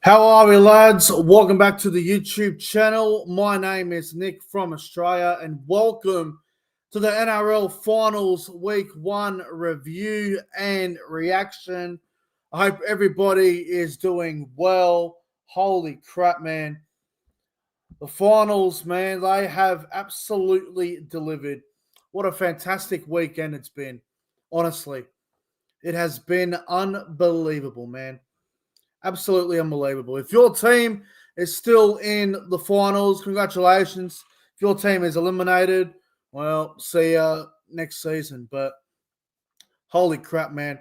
How are we, lads? Welcome back to the YouTube channel. My name is Nick from Australia, and welcome to the NRL Finals Week 1 review and reaction. I hope everybody is doing well. Holy crap, man. The finals, man, they have absolutely delivered. What a fantastic weekend it's been. Honestly, it has been unbelievable, man. Absolutely unbelievable. If your team is still in the finals, congratulations. If your team is eliminated, well, see ya next season. But holy crap, man.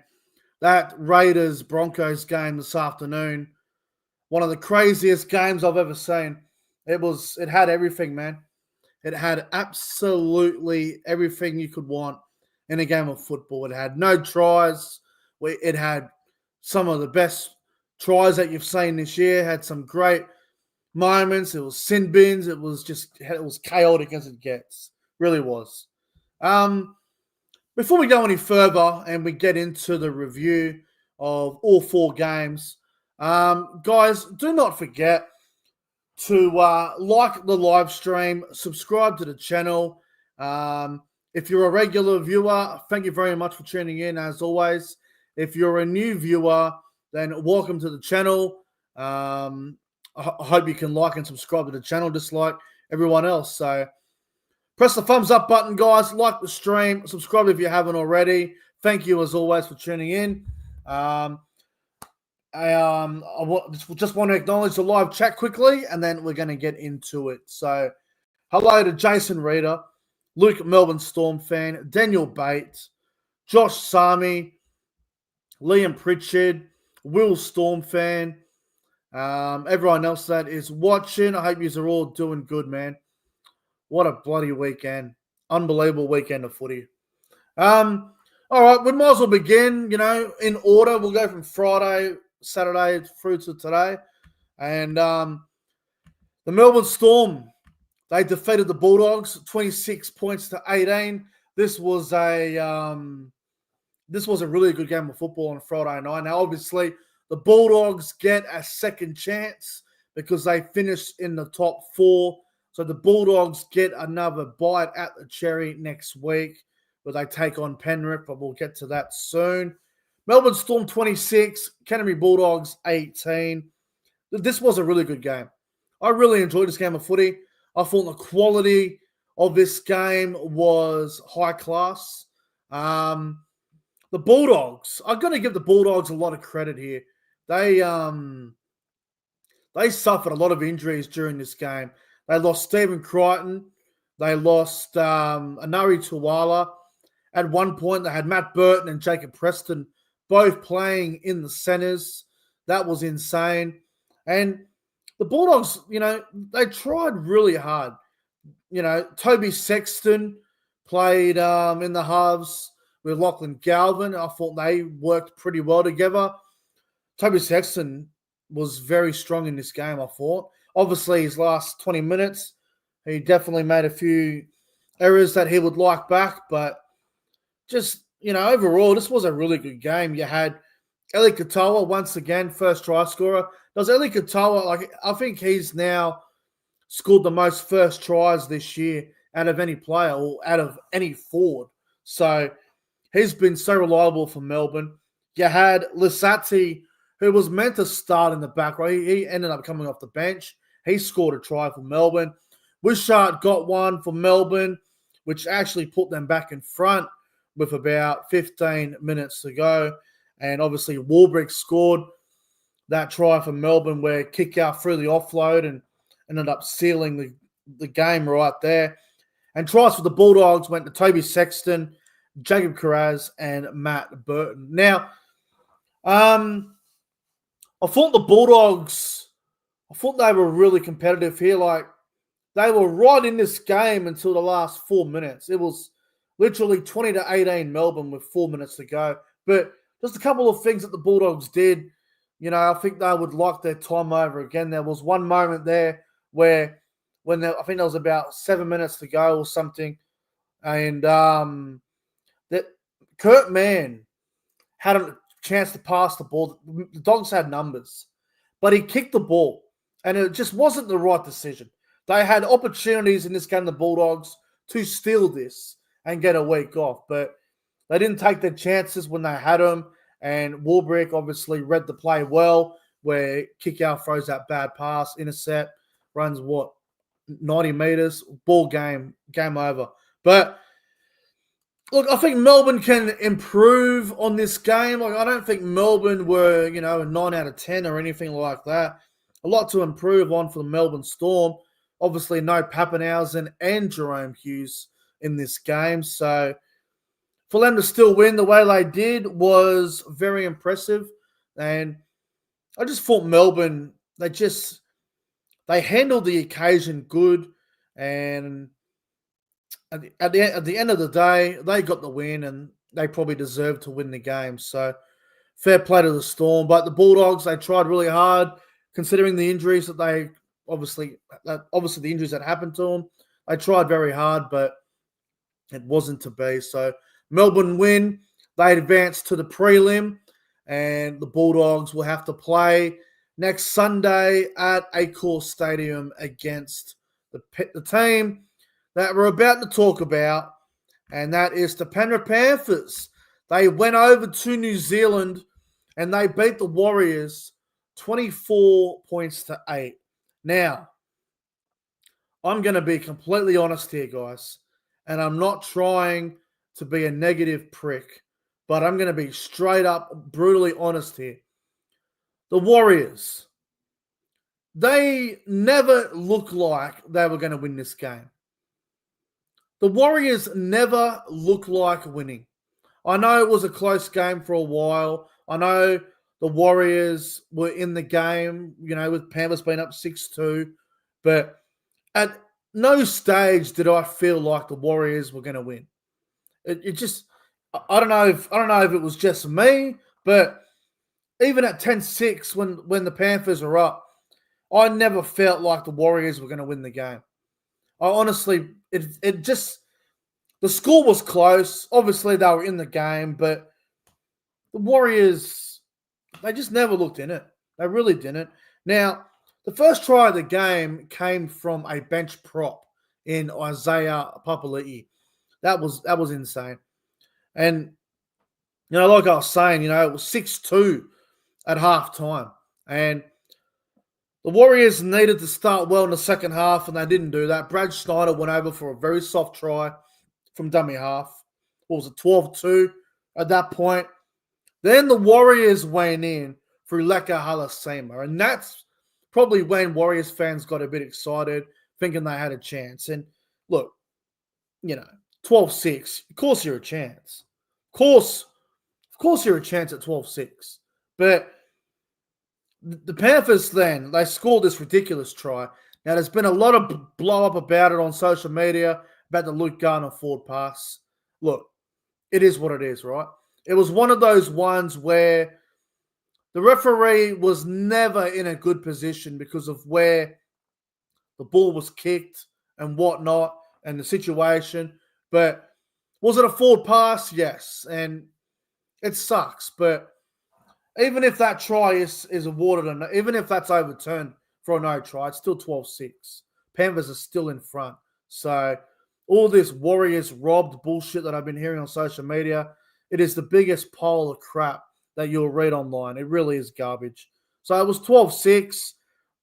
That Raiders-Broncos game this afternoon, one of the craziest games I've ever seen. It had everything, man. It had absolutely everything you could want in a game of football. It had no tries. It had some of the best tries that you've seen this year. Had some great moments. It was sin bins. It was chaotic as it gets. Really was. Before we go any further and we get into the review of all four games, guys, do not forget to like the live stream, subscribe to the channel. If you're a regular viewer, thank you very much for tuning in, as always. If you're a new viewer, then welcome to the channel. I hope you can like and subscribe to the channel just like everyone else. So press the thumbs up button, guys. Like the stream. Subscribe if you haven't already. Thank you, as always, for tuning in. Just want to acknowledge the live chat quickly, and then we're going to get into it. So hello to Jason Reeder, Luke Melbourne Storm fan, Daniel Bates, Josh Sami, Liam Pritchard, Will Storm fan, everyone else that is watching. I hope you are all doing good, man. What a bloody weekend. Unbelievable weekend of footy. All right, we might as well begin, in order. We'll go from Friday, Saturday through to today. And the Melbourne Storm, they defeated the Bulldogs 26 points to 18. This was a really good game of football on Friday night. Now, obviously, the Bulldogs get a second chance because they finished in the top four. So the Bulldogs get another bite at the cherry next week where they take on Penrith, but we'll get to that soon. Melbourne Storm 26, Canterbury Bulldogs 18. This was a really good game. I really enjoyed this game of footy. I thought the quality of this game was high class. The Bulldogs, I'm going to give the Bulldogs a lot of credit here. They suffered a lot of injuries during this game. They lost Stephen Crichton. They lost Anari Tuwala. At one point, they had Matt Burton and Jacob Preston both playing in the centres. That was insane. And the Bulldogs, they tried really hard. Toby Sexton played in the halves with Lachlan Galvin. I thought they worked pretty well together. Toby Sexton was very strong in this game, I thought. Obviously, his last 20 minutes, he definitely made a few errors that he would like back. But just, overall, this was a really good game. You had Eli Katoa, once again, first try scorer. Does Eli Katoa, I think he's now scored the most first tries this year out of any player or out of any forward. So he's been so reliable for Melbourne. You had Lissati, who was meant to start in the back row. He ended up coming off the bench. He scored a try for Melbourne. Wishart got one for Melbourne, which actually put them back in front with about 15 minutes to go. And obviously Warbrick scored that try for Melbourne where kick out through the offload and ended up sealing the game right there. And tries for the Bulldogs went to Toby Sexton, Jacob Carraz, and Matt Burton. Now, I thought the Bulldogs, they were really competitive here. They were right in this game until the last 4 minutes. It was literally 20 to 18 Melbourne with 4 minutes to go. But just a couple of things that the Bulldogs did, I think they would like their time over again. There was one moment there where I think there was about 7 minutes to go or something, and that Kurt Mann had a chance to pass the ball. The Dogs had numbers, but he kicked the ball, and it just wasn't the right decision. They had opportunities in this game, the Bulldogs, to steal this and get a week off, but they didn't take their chances when they had them, and Warbrick obviously read the play well, where Kickout throws that bad pass, intercept, runs 90 meters, ball game over. But look, I think Melbourne can improve on this game. Like, I don't think Melbourne were, a 9 out of 10 or anything like that. A lot to improve on for the Melbourne Storm. Obviously, no Pappenhausen and Jerome Hughes in this game. So, for them to still win the way they did was very impressive. And I just thought Melbourne, they handled the occasion good. And at the end of the day, they got the win, and they probably deserved to win the game. So, fair play to the Storm. But the Bulldogs, they tried really hard, considering the injuries that they obviously the injuries that happened to them. They tried very hard, but it wasn't to be. So, Melbourne win. They advance to the prelim, and the Bulldogs will have to play next Sunday at Accor Stadium against the team that we're about to talk about, and that is the Penrith Panthers. They went over to New Zealand, and they beat the Warriors 24-8. Now, I'm going to be completely honest here, guys, and I'm not trying to be a negative prick, but I'm going to be straight up, brutally honest here. The Warriors, they never looked like they were going to win this game. The Warriors never looked like winning. I know it was a close game for a while. I know the Warriors were in the game, with Panthers being up 6-2, but at no stage did I feel like the Warriors were going to win. It just, I don't know if it was just me, but even at 10-6 when the Panthers are up, I never felt like the Warriors were going to win the game. I honestly, the score was close. Obviously, they were in the game, but the Warriors, they just never looked in it. They really didn't. Now, the first try of the game came from a bench prop in Isaiah Papali'i. That was insane. And, like I was saying, it was 6-2 at halftime. And the Warriors needed to start well in the second half, and they didn't do that. Brad Schneider went over for a very soft try from dummy half. What was it, 12-2 at that point? Then the Warriors went in through Leka Halasema, and that's probably when Warriors fans got a bit excited, thinking they had a chance. And look, 12-6, of course you're a chance. Of course you're a chance at 12-6. But the Panthers then, they scored this ridiculous try. Now, there's been a lot of blow-up about it on social media, about the Luke Garner forward pass. Look, it is what it is, right? It was one of those ones where the referee was never in a good position because of where the ball was kicked and whatnot and the situation. But was it a forward pass? Yes. And it sucks. But even if that try is awarded, and even if that's overturned for a no try, it's still 12-6. Panthers are still in front. So all this Warriors robbed bullshit that I've been hearing on social media, it is the biggest pile of crap that you'll read online. It really is garbage. So it was 12-6,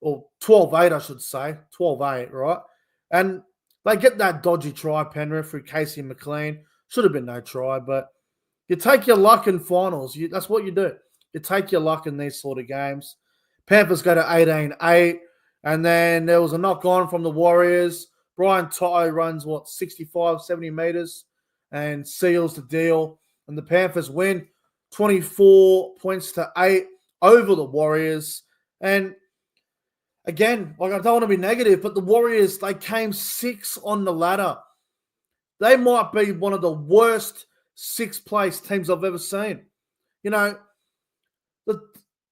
or 12-8, I should say. 12-8, right? And they get that dodgy try, Penrith, through Casey McLean. Should have been no try, but you take your luck in finals. That's what you do. You take your luck in these sort of games. Panthers go to 18-8, and then there was a knock on from the Warriors. Brian Toto runs, 65, 70 meters and seals the deal. And the Panthers win 24-8 over the Warriors. And again, I don't want to be negative, but the Warriors, they came 6 on the ladder. They might be one of the worst 6th-place teams I've ever seen.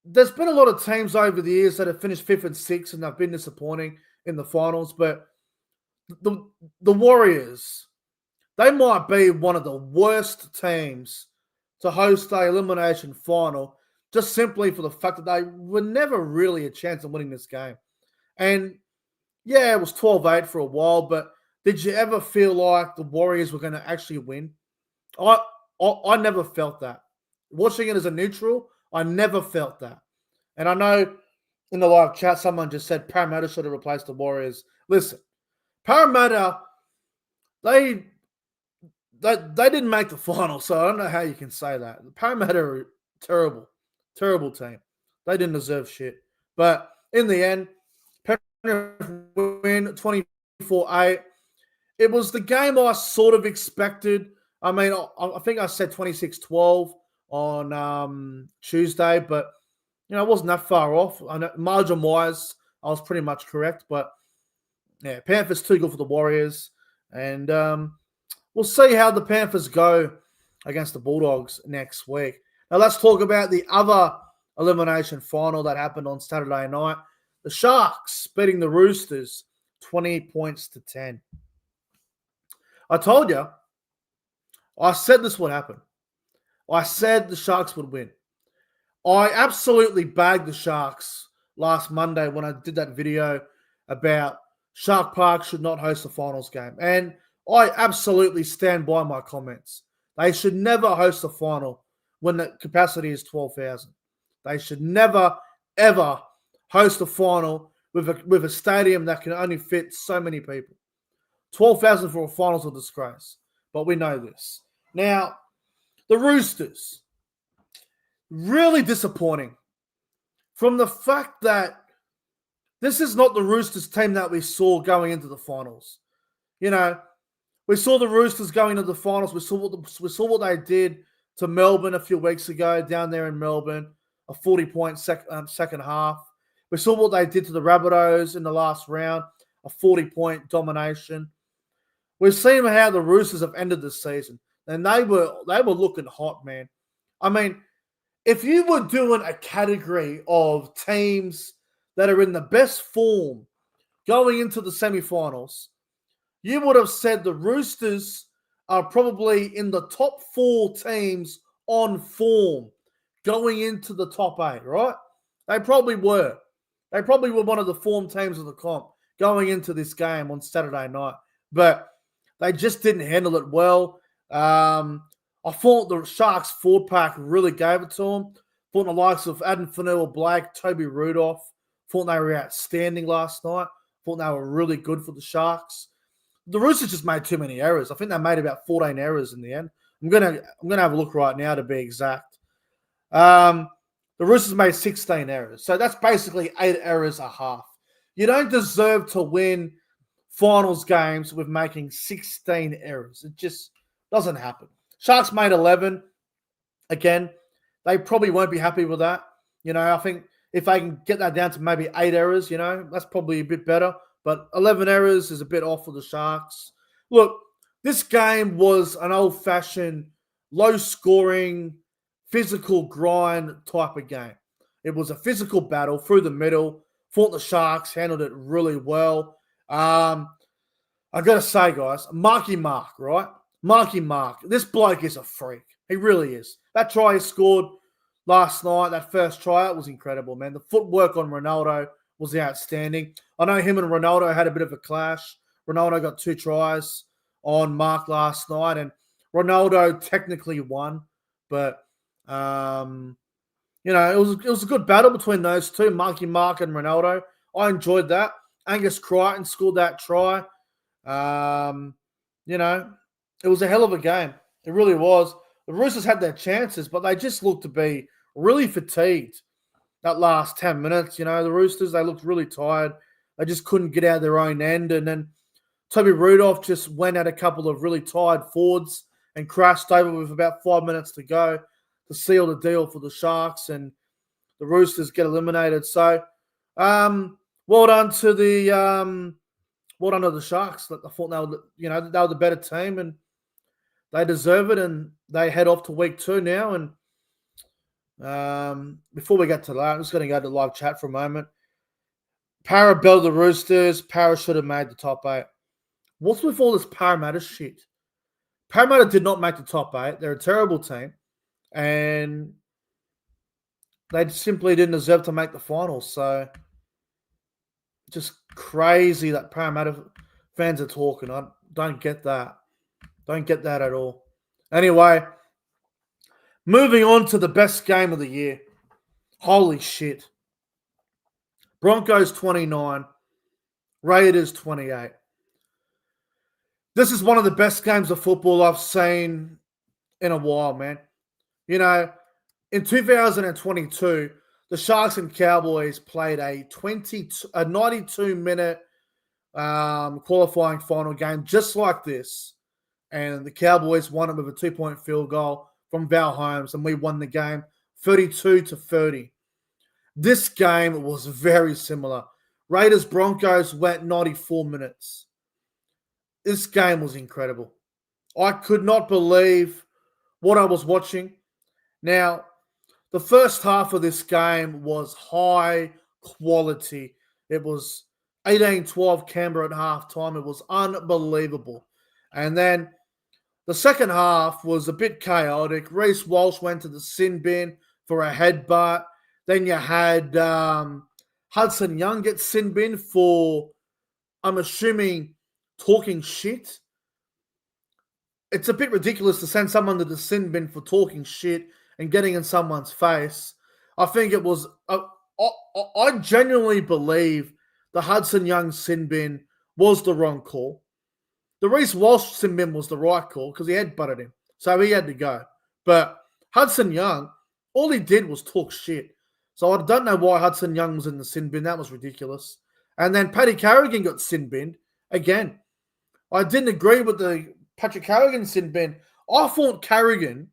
There's been a lot of teams over the years that have finished 5th and 6th, and they've been disappointing in the finals. But the Warriors, they might be one of the worst teams to host the elimination final just simply for the fact that they were never really a chance of winning this game. And yeah, it was 12-8 for a while, but did you ever feel like the Warriors were going to actually win? I never felt that. Watching it as a neutral, I never felt that. And I know in the live chat, someone just said Parramatta should have replaced the Warriors. Listen, Parramatta, they didn't make the final, so I don't know how you can say that. The Parramatta are terrible, terrible team. They didn't deserve shit. But in the end, Penrith win 24-8. It was the game I sort of expected. I mean, I think I said 26-12 on Tuesday, but it wasn't that far off. I know, margin-wise, I was pretty much correct. But yeah, Panthers too good for the Warriors, and we'll see how the Panthers go against the Bulldogs next week. Now let's talk about the other elimination final that happened on Saturday night. The Sharks beating the Roosters 20 points to 10. I told you, I said this would happen. I said the Sharks would win. I absolutely bagged the Sharks last Monday when I did that video about Shark Park should not host a finals game. And I absolutely stand by my comments. They should never host a final when the capacity is 12,000. They should never, ever host a final with a stadium that can only fit so many people. 12,000 for a final is a disgrace. But we know this. Now, the Roosters, really disappointing from the fact that this is not the Roosters team that we saw going into the finals. We saw the Roosters going into the finals. We saw what they did to Melbourne a few weeks ago down there in Melbourne, a 40-point second half. We saw what they did to the Rabbitohs in the last round, a 40-point domination. We've seen how the Roosters have ended the season, and they were looking hot, man. I mean, if you were doing a category of teams that are in the best form going into the semifinals, you would have said the Roosters are probably in the top 4 teams on form going into the top 8, right? They probably were. They probably were one of the form teams of the comp going into this game on Saturday night. But they just didn't handle it well. I thought the Sharks forward pack really gave it to them. Thought the likes of Adam Fanua-Blake, Toby Rudolph, thought they were outstanding last night. Thought they were really good for the Sharks. The Roosters just made too many errors. I think they made about 14 errors in the end. I'm gonna have a look right now to be exact. The Roosters made 16 errors. So that's basically 8 errors a half. You don't deserve to win finals games with making 16 errors. It just doesn't happen. Sharks made 11. Again, they probably won't be happy with that. I think if they can get that down to maybe 8 errors, that's probably a bit better. But 11 errors is a bit off for the Sharks. Look, this game was an old-fashioned, low-scoring, physical grind type of game. It was a physical battle through the middle. Thought the Sharks handled it really well. I got to say, guys, Marky Mark, right? Marky Mark. This bloke is a freak. He really is. That try he scored last night, that first try, it was incredible, man. The footwork on Ronaldo was outstanding. I know him and Ronaldo had a bit of a clash. Ronaldo got 2 tries on Mark last night, and Ronaldo technically won. But, it was a good battle between those two, Marky Mark and Ronaldo. I enjoyed that. Angus Crichton scored that try. It was a hell of a game. It really was. The Roosters had their chances, but they just looked to be really fatigued that last 10 minutes. The Roosters, they looked really tired. They just couldn't get out of their own end. And then Toby Rudolph just went at a couple of really tired forwards and crashed over with about 5 minutes to go to seal the deal for the Sharks, and the Roosters get eliminated. So, well done to the Sharks. I thought they were the better team, and they deserve it, and they head off to week 2 now. And before we get to that, I'm just going to go to live chat for a moment. Para belted the Roosters. Para should have made the top 8. What's with all this Parramatta shit? Parramatta did not make the top 8. They're a terrible team. And they simply didn't deserve to make the finals. So just crazy that Parramatta fans are talking. I don't get that. Don't get that at all. Anyway, moving on to the best game of the year. Holy shit. Broncos 29, Raiders 28. This is one of the best games of football I've seen in a while, man. You know, in 2022, the Sharks and Cowboys played a 92-minute qualifying final game just like this. And the Cowboys won it with a 2-point field goal from Val Holmes, and we won the game 32-30. This game was very similar. Raiders-Broncos went 94 minutes. This game was incredible. I could not believe what I was watching. Now, the first half of this game was high quality. It was 18-12 Canberra at halftime. It was unbelievable. And then the second half was a bit chaotic. Reece Walsh went to the sin bin for a headbutt. Then you had Hudson Young get sin bin for, I'm assuming, talking shit. It's a bit ridiculous to send someone to the sin bin for talking shit and getting in someone's face. I think it was, I genuinely believe the Hudson Young sin bin was the wrong call. The Reece Walsh sin bin was the right call because he had butted him. So he had to go. But Hudson Young, all he did was talk shit. So I don't know why Hudson Young was in the sin bin. That was ridiculous. And then Paddy Carrigan got sin binned again. I didn't agree with the Patrick Carrigan sin bin. I thought Carrigan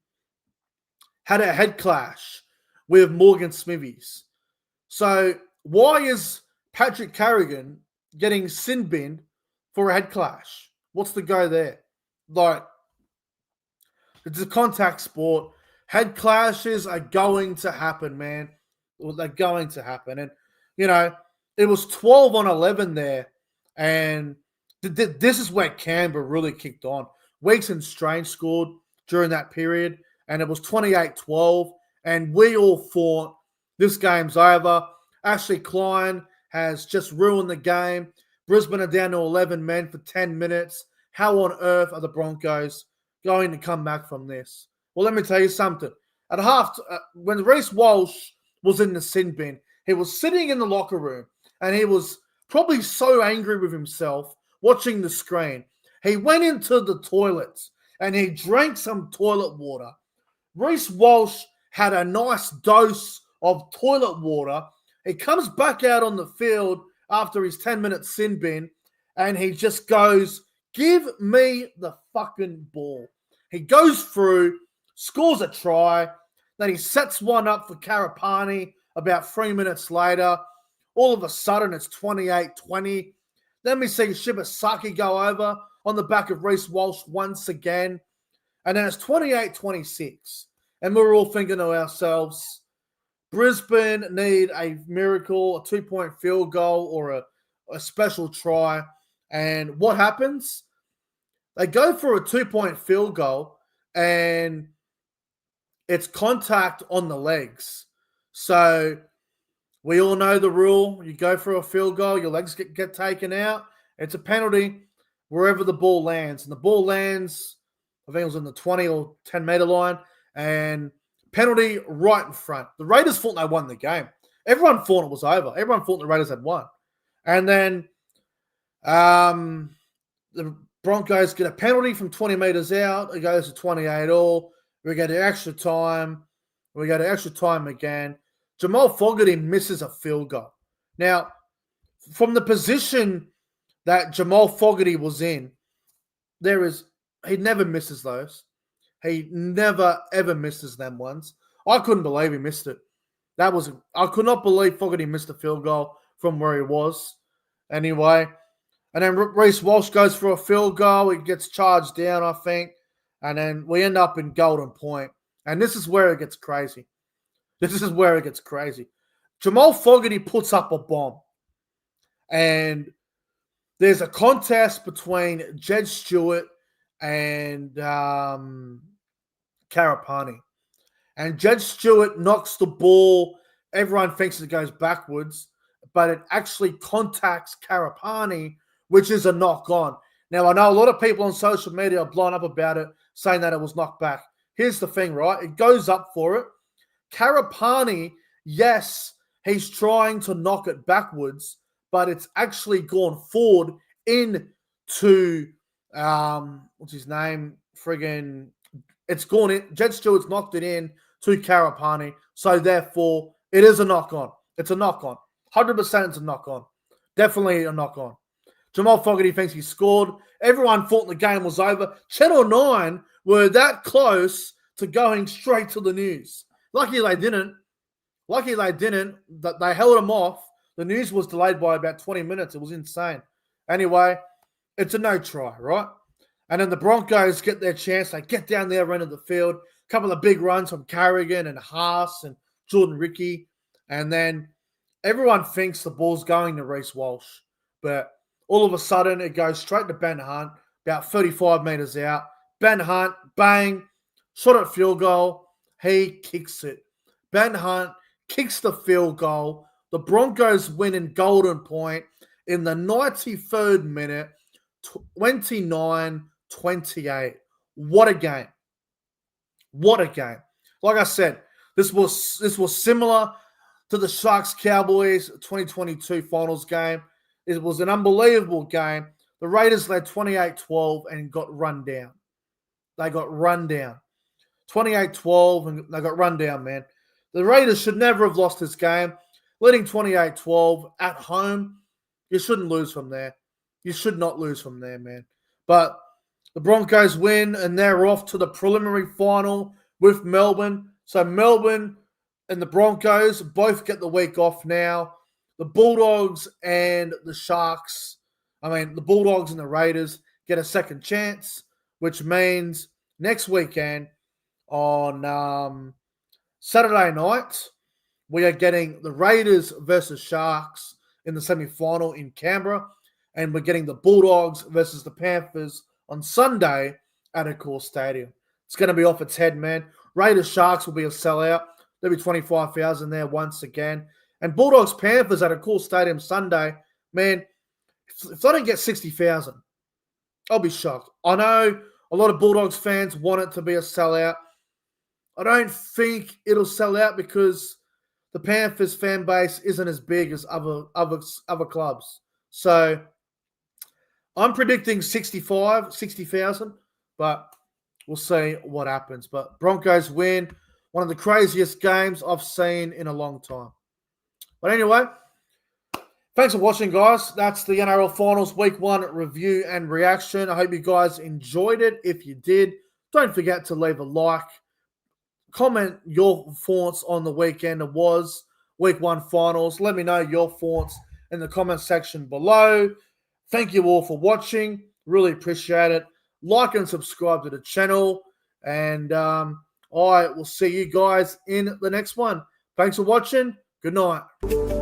had a head clash with Morgan Smithies. So why is Patrick Carrigan getting sin binned for a head clash? What's the go there? Like, it's a contact sport. Head clashes are going to happen, man. Well, they're going to happen. And, you know, it was 12-11 there. And this is where Canberra really kicked on. Weeks and Strange scored during that period. And it was 28-12. And we all thought this game's over. Ashley Klein has just ruined the game. Brisbane are down to 11 men for 10 minutes. How on earth are the Broncos going to come back from this? Well, let me tell you something. At half, when Reece Walsh was in the sin bin, he was sitting in the locker room and he was probably so angry with himself watching the screen. He went into the toilets and he drank some toilet water. Reece Walsh had a nice dose of toilet water. He comes back out on the field after his 10-minute sin bin and he just goes, "Give me the fucking ball." He goes through, scores a try, then he sets one up for Karapani about 3 minutes later. All of a sudden, it's 28-20. Then we see Shibasaki go over on the back of Reece Walsh once again. And then it's 28-26. And we're all thinking to ourselves, Brisbane need a miracle, a 2-point field goal, or a special try. And what happens? They go for a 2-point field goal, and it's contact on the legs. So we all know the rule. You go for a field goal, your legs get taken out. It's a penalty wherever the ball lands. And the ball lands, I think it was on the 20 or 10-meter line, and penalty right in front. The Raiders thought they won the game. Everyone thought it was over. Everyone thought the Raiders had won. And then the Broncos get a penalty from 20 meters out. It goes to 28 all. We go to extra time. We go to extra time again. Jamal Fogarty misses a field goal. Now, from the position that Jamal Fogarty was in, he never misses those. He never, ever misses them ones. I couldn't believe he missed it. I could not believe Fogarty missed a field goal from where he was. Anyway, and then Reece Walsh goes for a field goal. He gets charged down, I think. And then we end up in Golden Point. And this is where it gets crazy. Jamal Fogarty puts up a bomb. And there's a contest between Jed Stewart and Karapani. And Jed Stewart knocks the ball everyone thinks it goes backwards, but it actually contacts Karapani, which is a knock on. Now, I know a lot of people on social media are blown up about it, saying that it was knocked back. Here's the thing, right? It goes up for it. Karapani, yes, he's trying to knock it backwards, but it's actually gone forward into, what's his name? It's gone in. Jed Stewart's knocked it in to Karapani, so therefore it is a knock on. It's a knock on. 100% it's a knock on. Definitely a knock on. Jamal Fogarty thinks he scored. Everyone thought the game was over. Channel 9 were that close to going straight to the news. Lucky they didn't. That they held them off. The news was delayed by about 20 minutes. It was insane. Anyway, it's a no try, right? And then the Broncos get their chance. They get down their end of the field. A couple of big runs from Carrigan and Haas and Jordan Ricky. And then everyone thinks the ball's going to Reece Walsh. But all of a sudden, it goes straight to Ben Hunt, about 35 metres out. Ben Hunt, bang, shot at field goal. He kicks it. Ben Hunt kicks the field goal. The Broncos win in Golden Point in the 93rd minute, 29-28. What a game. What a game. Like I said, this was similar to the Sharks-Cowboys 2022 finals game. It was an unbelievable game. The Raiders led 28-12 and got run down. They got run down. 28-12 and they got run down, man. The Raiders should never have lost this game. Leading 28-12 at home, you shouldn't lose from there. You should not lose from there, man. But the Broncos win and they're off to the preliminary final with Melbourne. So Melbourne and the Broncos both get the week off now. The Bulldogs and the Sharks, the Bulldogs and the Raiders get a second chance, which means next weekend on Saturday night, we are getting the Raiders versus Sharks in the semi-final in Canberra, and we're getting the Bulldogs versus the Panthers on Sunday at Accor Stadium. It's going to be off its head, man. Raiders Sharks will be a sellout. There'll be 25,000 there once again. And Bulldogs Panthers at Accor Stadium Sunday, man, if they don't get 60,000, I'll be shocked. I know a lot of Bulldogs fans want it to be a sellout. I don't think it'll sell out because the Panthers fan base isn't as big as other clubs. So I'm predicting 60,000, but we'll see what happens. But Broncos win. One of the craziest games I've seen in a long time. But anyway, thanks for watching, guys. That's the NRL Finals Week 1 review and reaction. I hope you guys enjoyed it. If you did, don't forget to leave a like. Comment your thoughts on the weekend. It was Week 1 Finals. Let me know your thoughts in the comment section below. Thank you all for watching. Really appreciate it. Like and subscribe to the channel. And I will see you guys in the next one. Thanks for watching. Good night.